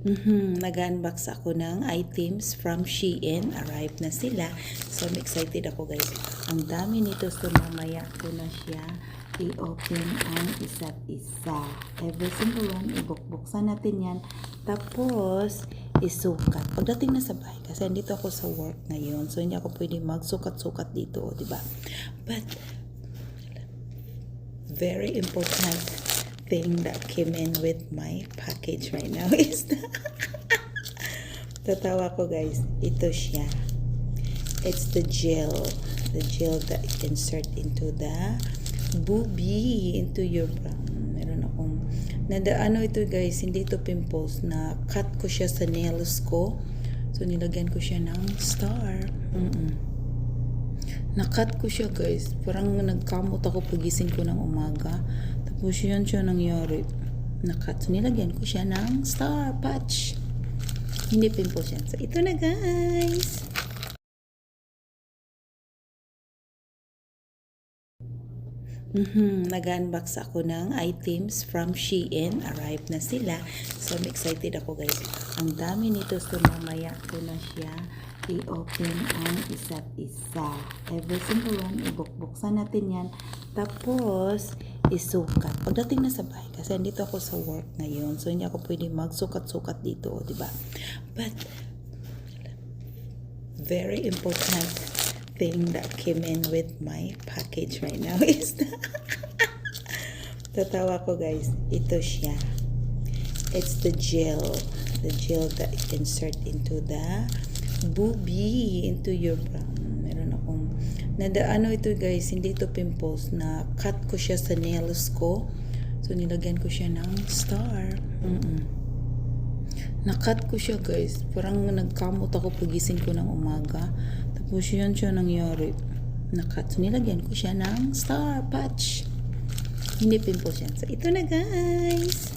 Nag-unbox ako ng items from Shein. Arrived na sila. So, I'm excited ako guys. Ang dami nito. So, mamaya ko na siya i-open ang isa't isa. Every single one, ibukbuksan natin yan. Tapos, isukat. Pagdating na sa bahay, kasi andito ako sa work ngayon. So, hindi ako pwede magsukat-sukat dito. Diba? But, very important thing that came in with my package right now is tatawa ko guys, ito siya. It's the gel that you insert into the boobie, into your brow. Meron akong ano ito guys, hindi ito pimples, na cut ko siya sa nails ko, so nilagyan ko siya ng star. Nakat ko siya guys, parang nagkamot ako pagising ko ng umaga. Tapos yan siya nangyari. Nakat. So nilagyan ko siya ng star patch. Hindi pimples yan. So ito na guys. Nag-unbox ako ng items from Shein. Arrived na sila. So I'm excited ako guys. Ang dami nito. So mamaya ko na siya i-open ang isa't isa. Every single one, ibukbuksan natin yan. Tapos, isukat. Pagdating na sa bahay, kasi andito ako sa work ngayon. So, hindi ako pwede magsukat-sukat dito. Diba? But, very important thing that came in with my package right now is tatawa ko guys, ito siya. It's the gel that you insert into the boobie, into your brow. Meron akong ano ito guys, hindi ito pimples, na cut ko siya sa nails ko, so nilagyan ko siya ng star. Nakat ko siya guys, parang nagkamot ako pagising ko ng umaga. Tapos yan siya nangyari. Nakat. So nilagyan ko siya ng star patch. Hindi pimples yan. So ito na guys.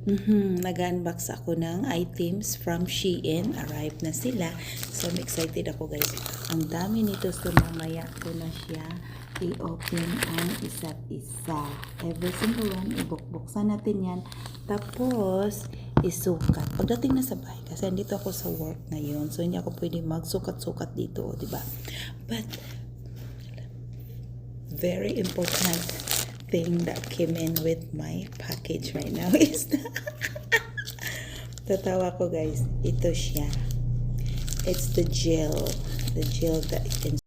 Nag-unbox ako ng items from Shein. Arrived na sila. So, I'm excited ako guys. Ang dami nito. So, mamaya ko na siya i-open ang isa't isa. Every single one, ibukbuksan natin yan. Tapos, isukat. Pagdating na sa bahay, kasi andito ako sa work ngayon. So, hindi ako pwede magsukat-sukat dito. Diba? But, very important thing that came in with my package right now is tatawa ko guys, ito siya. It's the gel that you can